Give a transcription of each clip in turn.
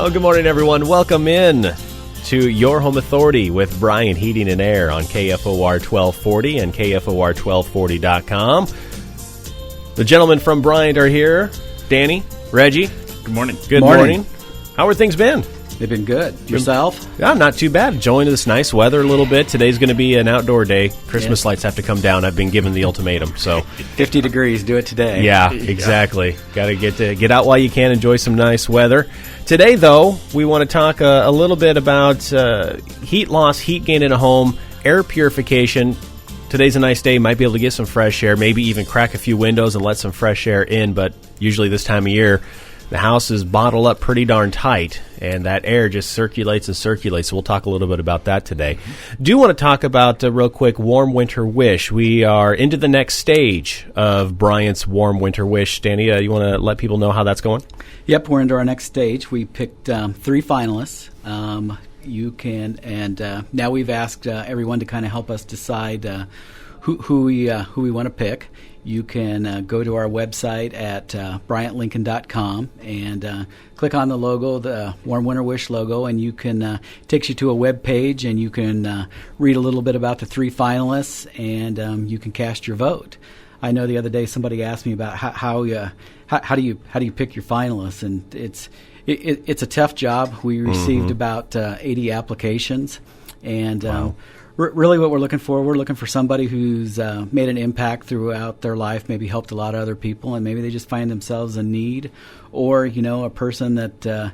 Oh, good morning, everyone. Welcome in to Your Home Authority with Bryant Heating and Air on KFOR 1240 and KFOR1240.com. The gentlemen from Bryant are here. Danny, Reggie. Good morning. Good morning. How are things been? They've been good. Yourself? Yeah, not too bad. Enjoying this nice weather a little bit. Today's going to be an outdoor day. Christmas lights have to come down. I've been given the ultimatum. So 50 degrees. Do it today. Yeah, exactly. Got to get out while you can. Enjoy some nice weather. Today, though, we want to talk a little bit about heat loss, heat gain in a home, air purification. Today's a nice day. Might be able to get some fresh air, maybe even crack a few windows and let some fresh air in. But usually this time of year, the house is bottled up pretty darn tight, and that air just circulates and circulates. So we'll talk a little bit about that today. Do want to talk about, real quick, Warm Winter Wish. We are into the next stage of Bryant's Warm Winter Wish. Danny, you want to let people know how that's going? Yep, we're into our next stage. We picked 3 finalists. You can, and now we've asked everyone to kind of help us decide who we want to pick. You can go to our website at BryantLincoln.com and click on the logo, the Warm Winter Wish logo, and you can takes you to a web page, and you can read a little bit about the 3 finalists, and you can cast your vote. I know the other day somebody asked me about how do you pick your finalists, and it's a tough job. We received about 80 applications, and wow. Really what we're looking for somebody who's made an impact throughout their life, maybe helped a lot of other people, and maybe they just find themselves in need, or a person that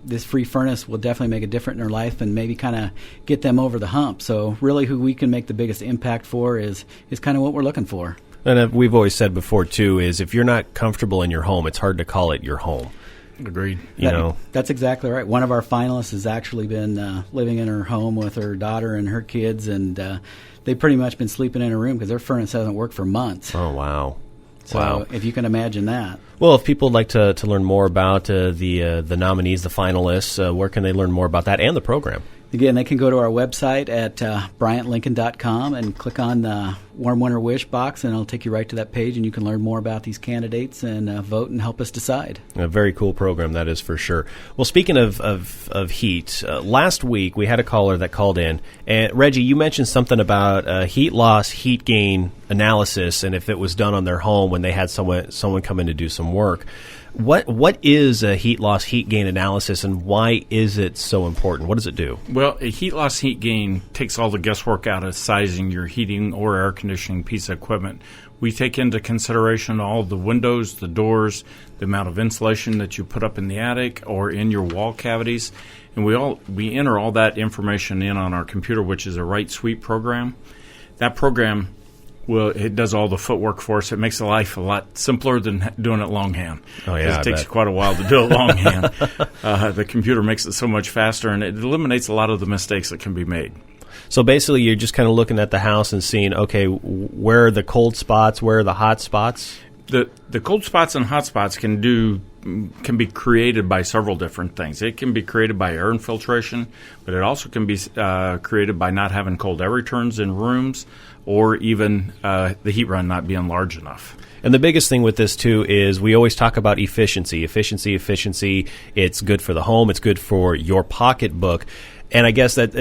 this free furnace will definitely make a difference in their life and maybe kind of get them over the hump. So really who we can make the biggest impact for is kind of what we're looking for. And we've always said before, too, is if you're not comfortable in your home, it's hard to call it your home. Agreed. That's exactly right. One of our finalists has actually been living in her home with her daughter and her kids, and they've pretty much been sleeping in her room because their furnace hasn't worked for months. Oh, wow. So if you can imagine that. Well, if people would like to learn more about the nominees, the finalists, where can they learn more about that and the program? Again, they can go to our website at BryantLincoln.com and click on the Warm Winter Wish box, and it'll take you right to that page, and you can learn more about these candidates and vote and help us decide. A very cool program, that is for sure. Well, speaking of heat, last week we had a caller that called in, and Reggie, you mentioned something about heat loss, heat gain analysis, and if it was done on their home when they had someone come in to do some work. What is a heat loss, heat gain analysis, and why is it so important? What does it do? Well, a heat loss, heat gain takes all the guesswork out of sizing your heating or air conditioning piece of equipment. We take into consideration all the windows, the doors, the amount of insulation that you put up in the attic or in your wall cavities, and we enter all that information in on our computer, which is a Right Suite program. That program, it does all the footwork for us. It makes life a lot simpler than doing it longhand. Oh, yeah, it takes quite a while to do it longhand. The computer makes it so much faster, and it eliminates a lot of the mistakes that can be made. So basically, you're just kind of looking at the house and seeing, okay, where are the cold spots, where are the hot spots? The cold spots and hot spots can be created by several different things. It can be created by air infiltration, but it also can be created by not having cold air returns in rooms, or even the heat run not being large enough. And the biggest thing with this, too, is we always talk about efficiency. Efficiency. It's good for the home. It's good for your pocketbook. And I guess that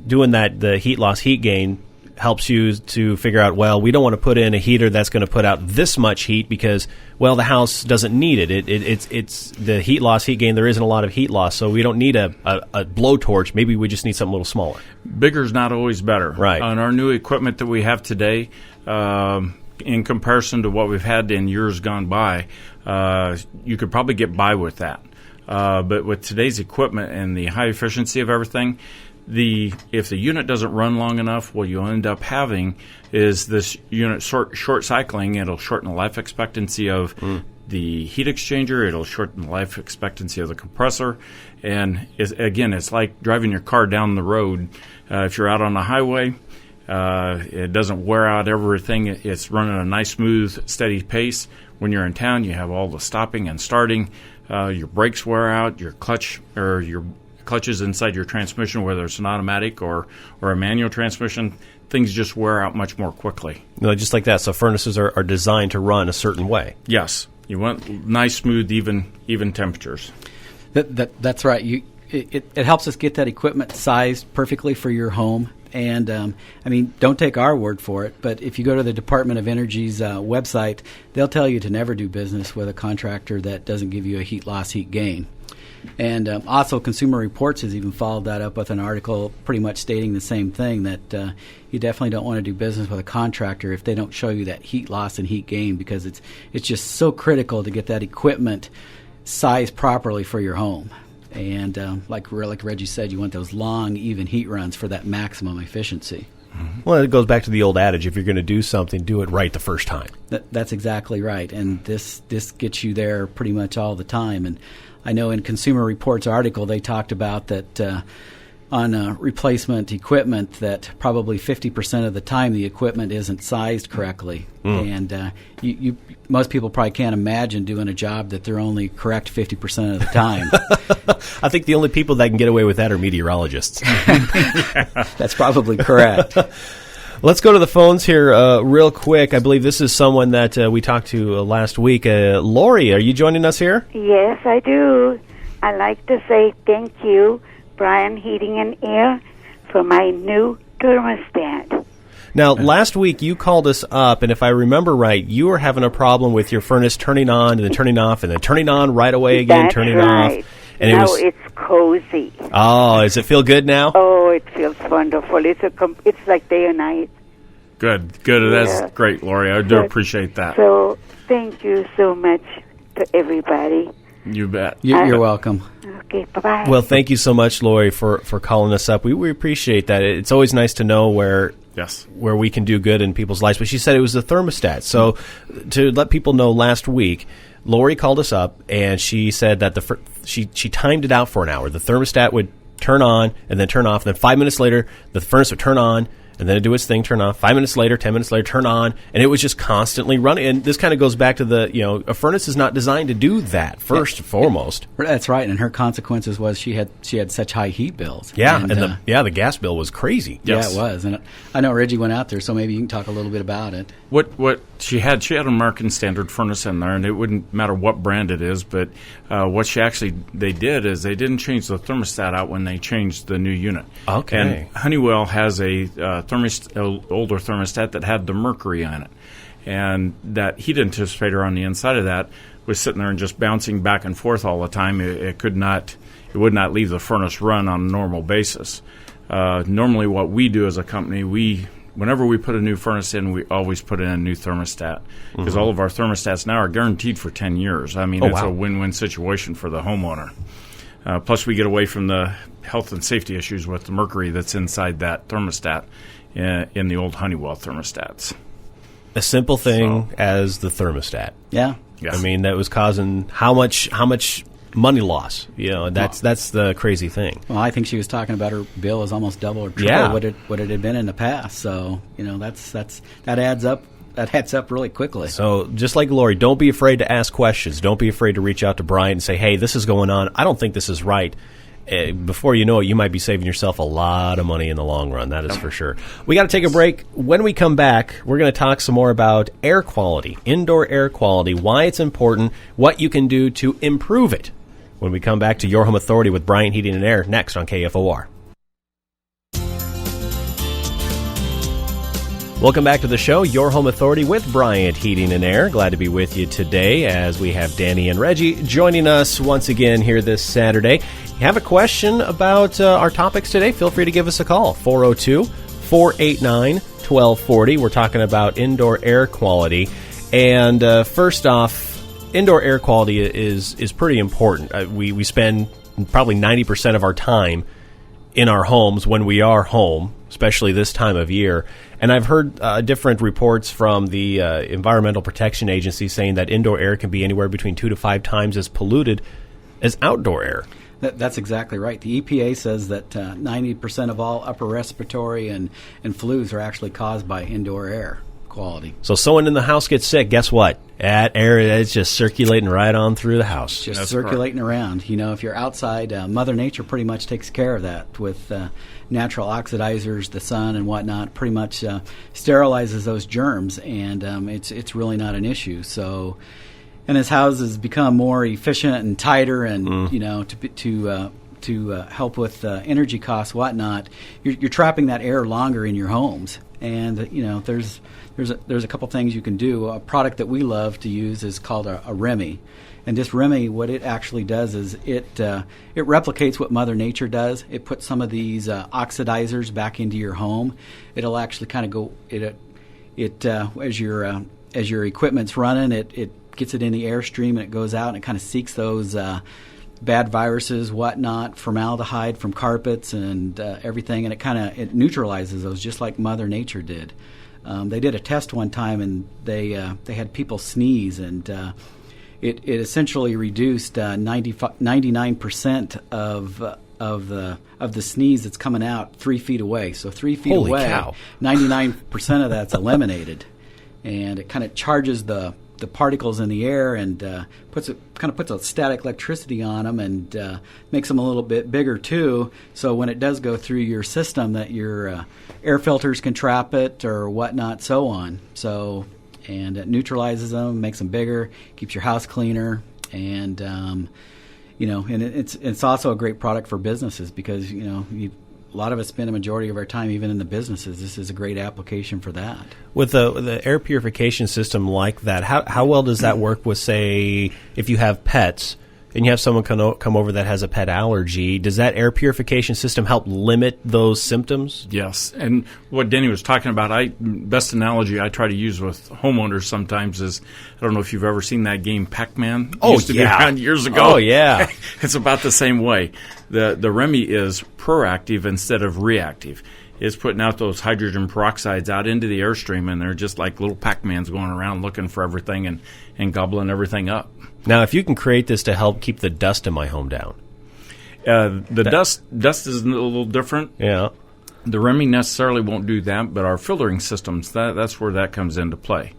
doing that, the heat loss, heat gain, helps you to figure out, well, we don't want to put in a heater that's going to put out this much heat because, well, the house doesn't need it. It's the heat loss, heat gain. There isn't a lot of heat loss, so we don't need a blowtorch. Maybe we just need something a little smaller. Bigger is not always better. Right. On our new equipment that we have today, in comparison to what we've had in years gone by, you could probably get by with that. But with today's equipment and the high efficiency of everything, if the unit doesn't run long enough, what you end up having is this unit short cycling. It'll shorten the life expectancy of the heat exchanger. It'll shorten the life expectancy of the compressor. And it's like driving your car down the road. If you're out on the highway, it doesn't wear out everything. It's running a nice, smooth, steady pace. When you're in town, you have all the stopping and starting. Your brakes wear out. Your clutch or your clutches inside your transmission, whether it's an automatic or a manual transmission, things just wear out much more quickly. Just like that. So furnaces are designed to run a certain way. Yes. You want nice, smooth, even temperatures. That's right. It helps us get that equipment sized perfectly for your home. And, don't take our word for it, but if you go to the Department of Energy's website, they'll tell you to never do business with a contractor that doesn't give you a heat loss, heat gain. And also, Consumer Reports has even followed that up with an article pretty much stating the same thing, that you definitely don't want to do business with a contractor if they don't show you that heat loss and heat gain, because it's just so critical to get that equipment sized properly for your home. And like Reggie said, you want those long, even heat runs for that maximum efficiency. Well, it goes back to the old adage, if you're going to do something, do it right the first time. That's exactly right. And this gets you there pretty much all the time. And I know in Consumer Reports article, they talked about that on replacement equipment, that probably 50% of the time the equipment isn't sized correctly. And most people probably can't imagine doing a job that they're only correct 50% of the time. I think the only people that can get away with that are meteorologists. That's probably correct. Let's go to the phones here real quick. I believe this is someone that we talked to last week. Lori, are you joining us here? Yes, I do. I'd like to say thank you, Bryant Heating and Air, for my new thermostat. Now, last week you called us up, and if I remember right, you were having a problem with your furnace turning on and then turning off and then turning on right away again, That's turning right. off. And now it's cozy. Oh, does it feel good now? Oh, it feels wonderful. It's like day and night. Good. That's great, Lori. I do appreciate that. So thank you so much to everybody. You bet. You're welcome. Okay, bye-bye. Well, thank you so much, Lori, for calling us up. We appreciate that. It's always nice to know where we can do good in people's lives. But she said it was the thermostat. So to let people know, last week, Lori called us up, and she said that she timed it out for an hour. The thermostat would turn on and then turn off. And then 5 minutes later, the furnace would turn on, and then it'd do its thing, turn off. 5 minutes later, 10 minutes later, turn on. And it was just constantly running. And this kind of goes back to a furnace is not designed to do that, first and foremost. That's right. And her consequences was she had such high heat bills. Yeah, and the gas bill was crazy. Yes. Yeah, it was. And I know Reggie went out there, so maybe you can talk a little bit about it. What she had an American Standard furnace in there, and it wouldn't matter what brand it is, but what they did is they didn't change the thermostat out when they changed the new unit. Okay. And Honeywell has a older thermostat that had the mercury in it, and that heat anticipator on the inside of that was sitting there and just bouncing back and forth all the time. It would not leave the furnace run on a normal basis. Normally, what we do as a company, whenever we put a new furnace in, we always put in a new thermostat, because all of our thermostats now are guaranteed for 10 years. I mean, it's a win-win situation for the homeowner. Plus, we get away from the health and safety issues with the mercury that's inside that thermostat in the old Honeywell thermostats. A simple thing as the thermostat. Yeah. Yes. I mean, that was causing how much money loss? That's the crazy thing. Well, I think she was talking about her bill is almost double or triple what it had been in the past. So that adds up. That adds up really quickly. So just like Lori, don't be afraid to ask questions. Don't be afraid to reach out to Bryant and say, hey, this is going on. I don't think this is right. Before you know it, you might be saving yourself a lot of money in the long run. That is for sure. We got to take a break. When we come back, we're going to talk some more about air quality, indoor air quality, why it's important, what you can do to improve it. When we come back to Your Home Authority with Bryant Heating and Air, next on KFOR. Welcome back to the show, Your Home Authority with Bryant Heating and Air. Glad to be with you today as we have Danny and Reggie joining us once again here this Saturday. You have a question about our topics today, feel free to give us a call, 402-489-1240. We're talking about indoor air quality. And first off, indoor air quality is pretty important. We spend probably 90% of our time in our homes when we are home, especially this time of year. And I've heard different reports from the Environmental Protection Agency saying that indoor air can be anywhere between 2 to 5 times as polluted as outdoor air. That's exactly right. The EPA says that 90% of all upper respiratory and flus are actually caused by indoor air quality. So someone in the house gets sick, guess what? That air is just circulating right on through the house. Just circulating around. You know, if you're outside, Mother Nature pretty much takes care of that with natural oxidizers, the sun and whatnot, pretty much sterilizes those germs, and it's really not an issue. So and as houses become more efficient and tighter, and to help with energy costs, whatnot, you're trapping that air longer in your homes. And there's a couple things you can do. A product that we love to use is called a Remy. And this Remy, what it actually does is it replicates what Mother Nature does. It puts some of these oxidizers back into your home. It'll actually kind of go as your equipment's running, it gets it in the airstream and it goes out and it kind of seeks those bad viruses, whatnot, formaldehyde from carpets and everything, and it neutralizes those just like Mother Nature did. They did a test one time and they had people sneeze, and it essentially reduced 99% of the sneeze that's coming out 3 feet away. So 3 feet Holy away, cow. 99% of that's eliminated, and it kind of charges the particles in the air and puts a static electricity on them, and makes them a little bit bigger too. So when it does go through your system, that your air filters can trap it or whatnot, so on. So. And it neutralizes them, makes them bigger, keeps your house cleaner, and and it's also a great product for businesses because a lot of us spend a majority of our time even in the businesses. This is a great application for that. With the air purification system like that, how well does that work with, say, if you have pets and you have someone come over that has a pet allergy? Does that air purification system help limit those symptoms? Yes, and what Denny was talking about, best analogy I try to use with homeowners sometimes is, I don't know if you've ever seen that game Pac-Man. Oh, used to be around years ago. Oh, yeah. It's about the same way. The Remy is proactive instead of reactive. It's putting out those hydrogen peroxides out into the airstream, and they're just like little Pac-Mans going around looking for everything and gobbling everything up. Now, if you can create this to help keep the dust in my home down. Dust is a little different. Yeah. The Remy necessarily won't do that, but our filtering systems, that's where that comes into play.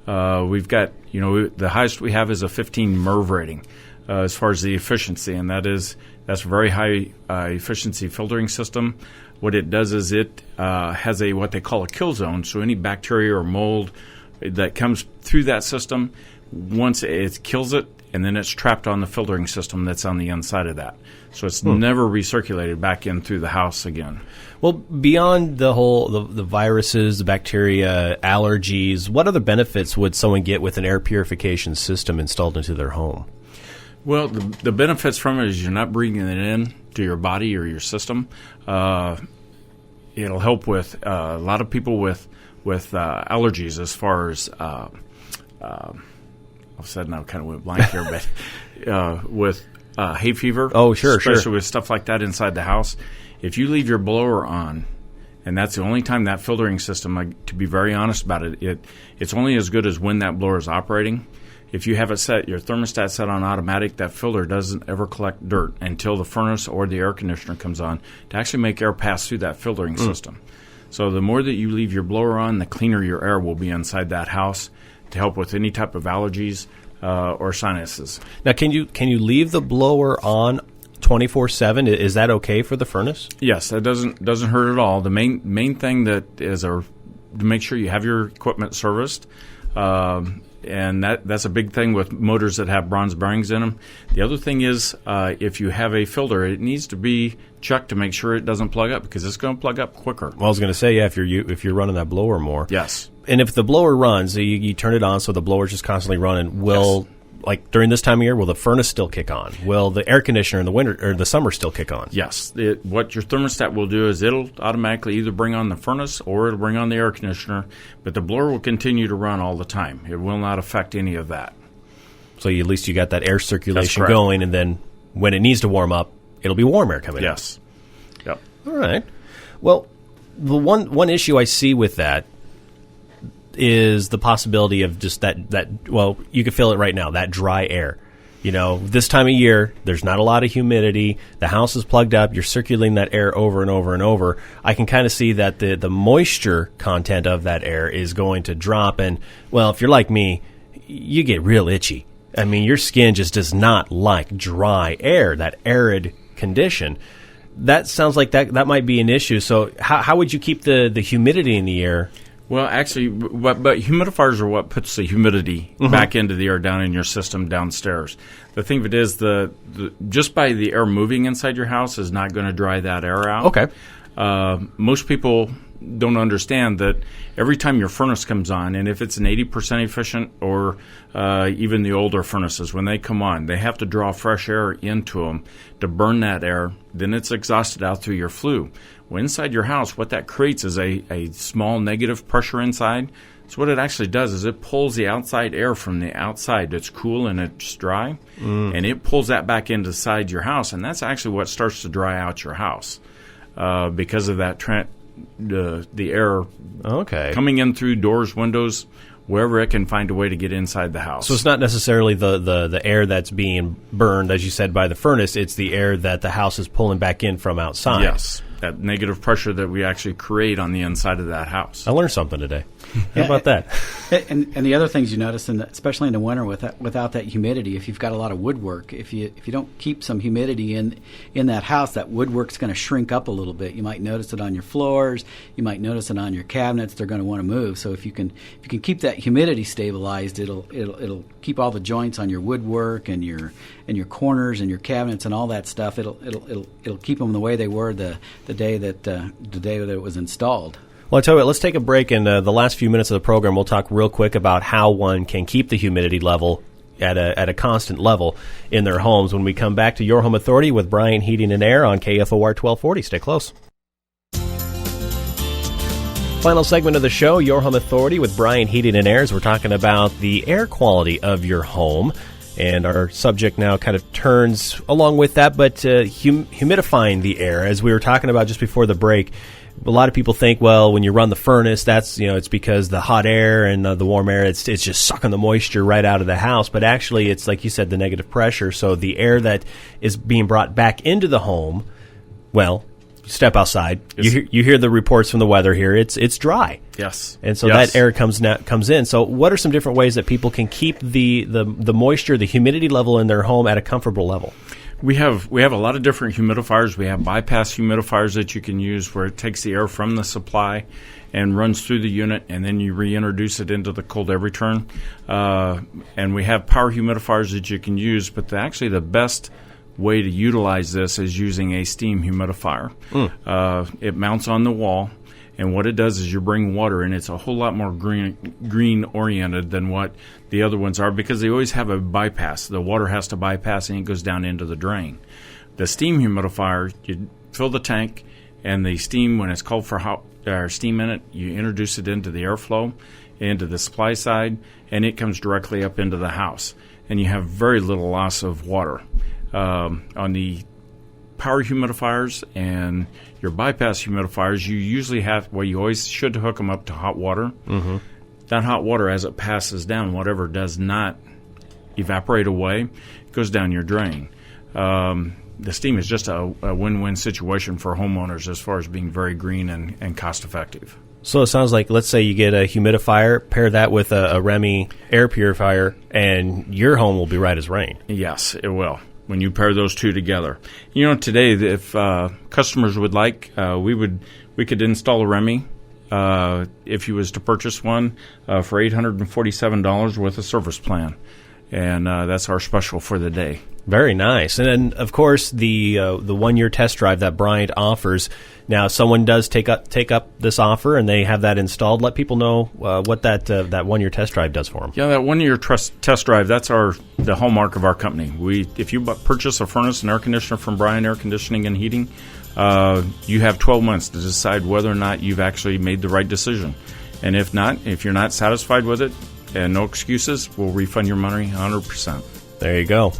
We've got, the highest we have is a 15 MERV rating as far as the efficiency, and that's a very high efficiency filtering system. What it does is it has what they call a kill zone, so any bacteria or mold that comes through that system, once it kills it, and then it's trapped on the filtering system that's on the inside of that. So it's never recirculated back in through the house again. Well, beyond the viruses, the bacteria, allergies, what other benefits would someone get with an air purification system installed into their home? Well, the benefits from it is you're not breathing it in to your body or your system. It'll help with a lot of people with allergies as far as all of a sudden I kind of went blank here, but with hay fever. Oh, sure, especially with stuff like that inside the house. If you leave your blower on, and that's the only time that filtering system, to be very honest about it, it's only as good as when that blower is operating. If you have your thermostat set on automatic, that filter doesn't ever collect dirt until the furnace or the air conditioner comes on to actually make air pass through that filtering system. So the more that you leave your blower on, the cleaner your air will be inside that house to help with any type of allergies or sinuses. Now, can you leave the blower on 24/7? Is that okay for the furnace? Yes, that doesn't hurt at all. The main thing that is to make sure you have your equipment serviced. And that's a big thing with motors that have bronze bearings in them. The other thing is, if you have a filter, it needs to be checked to make sure it doesn't plug up, because it's going to plug up quicker. Well, I was going to say, yeah, if you're running that blower more. Yes. And if the blower runs, you turn it on so the blower's just constantly running, will, like during this time of year, will the furnace still kick on? Will the air conditioner in the winter or the summer still kick on? Yes. What your thermostat will do is it'll automatically either bring on the furnace or it'll bring on the air conditioner, but the blower will continue to run all the time. It will not affect any of that. So at least you got that air circulation going, and then when it needs to warm up, it'll be warm air coming in. Yes. Yep. All right. Well, the one issue I see with that is the possibility of just that well, you can feel it right now, that dry air. This time of year, there's not a lot of humidity. The house is plugged up. You're circulating that air over and over and over. I can kind of see that the moisture content of that air is going to drop. And, well, if you're like me, you get real itchy. I mean, your skin just does not like dry air, that arid condition. That sounds like that might be an issue. So how would you keep the humidity in the air Well, actually, but humidifiers are what puts the humidity back into the air down in your system downstairs. The thing of it is, just by the air moving inside your house is not going to dry that air out. Okay. Most people don't understand that every time your furnace comes on, and if it's an 80% efficient or even the older furnaces, when they come on, they have to draw fresh air into them to burn that air. Then it's exhausted out through your flue. Well, inside your house, what that creates is a small negative pressure inside. So what it actually does is it pulls the outside air from the outside that's cool and it's dry, and it pulls that back inside your house, and that's actually what starts to dry out your house because of that the air coming in through doors, windows, wherever it can find a way to get inside the house. So it's not necessarily the air that's being burned, as you said, by the furnace. It's the air that the house is pulling back in from outside. Yes, that negative pressure that we actually create on the inside of that house. I learned something today. How about that? And the other things you notice, especially in the winter without that humidity, if you've got a lot of woodwork, if you don't keep some humidity in that house, that woodwork's going to shrink up a little bit. You might notice it on your floors. You might notice it on your cabinets. They're going to want to move. So if you can keep that humidity stabilized, it'll keep all the joints on your woodwork and your corners and your cabinets and all that stuff. It'll keep them the way they were the day that it was installed. Well, I tell you what, let's take a break. In the last few minutes of the program, we'll talk real quick about how one can keep the humidity level at a constant level in their homes when we come back to Your Home Authority with Bryant Heating and Air on KFOR 1240. Stay close. Final segment of the show, Your Home Authority with Bryant Heating and Air, as we're talking about the air quality of your home. And our subject now kind of turns along with that, but humidifying the air. As we were talking about just before the break, a lot of people think, well, when you run the furnace, that's, it's because the hot air and the warm air, it's just sucking the moisture right out of the house. But actually, it's like you said, the negative pressure. So the air that is being brought back into the home, well, step outside. You hear the reports from the weather here. It's dry. Yes. And so that air comes in. So what are some different ways that people can keep the moisture, the humidity level in their home at a comfortable level? We have a lot of different humidifiers. We have bypass humidifiers that you can use where it takes the air from the supply and runs through the unit, and then you reintroduce it into the cold air return. And we have power humidifiers that you can use, but actually the best way to utilize this is using a steam humidifier. It mounts on the wall, and what it does is you bring water in. It's a whole lot more green oriented than what the other ones are because they always have a bypass. The water has to bypass and it goes down into the drain. The steam humidifier, you fill the tank, and the steam, when it's called for hot steam in it, you introduce it into the airflow, into the supply side, and it comes directly up into the house. And you have very little loss of water. On the power humidifiers and your bypass humidifiers, you usually you always should hook them up to hot water. Mm-hmm. That hot water, as it passes down, whatever does not evaporate away, goes down your drain. The steam is just a win-win situation for homeowners as far as being very green and cost-effective. So it sounds like, let's say you get a humidifier, pair that with a Remy air purifier, and your home will be right as rain. Yes, it will, when you pair those two together. Today, if customers would like, we could install a Remy if you was to purchase one for $847 with a service plan. And that's our special for the day. Very nice. And then, of course, the 1-year test drive that Bryant offers. Now, if someone does take up this offer and they have that installed, let people know what that 1-year test drive does for them. Yeah, that 1-year test drive, that's the hallmark of our company. If you purchase a furnace and air conditioner from Bryant Air Conditioning and Heating, you have 12 months to decide whether or not you've actually made the right decision. And if you're not satisfied with it, and no excuses, we'll refund your money 100%. There you go.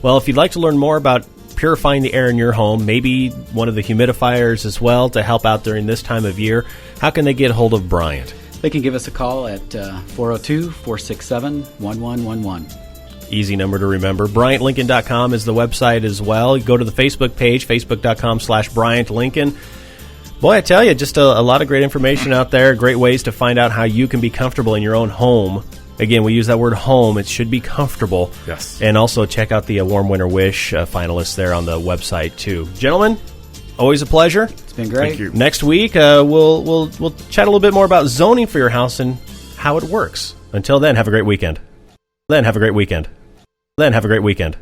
Well, if you'd like to learn more about purifying the air in your home, maybe one of the humidifiers as well to help out during this time of year, how can they get hold of Bryant? They can give us a call at 402-467-1111. Easy number to remember. BryantLincoln.com is the website as well. You go to the Facebook page, facebook.com/BryantLincoln. Boy, I tell you, just a lot of great information out there, great ways to find out how you can be comfortable in your own home. Again, we use that word home. It should be comfortable. Yes. And also check out the Warm Winter Wish finalists there on the website, too. Gentlemen, Always a pleasure. It's been great. Thank you. Next week, we'll chat a little bit more about zoning for your house and how it works. Until then, have a great weekend. Then have a great weekend.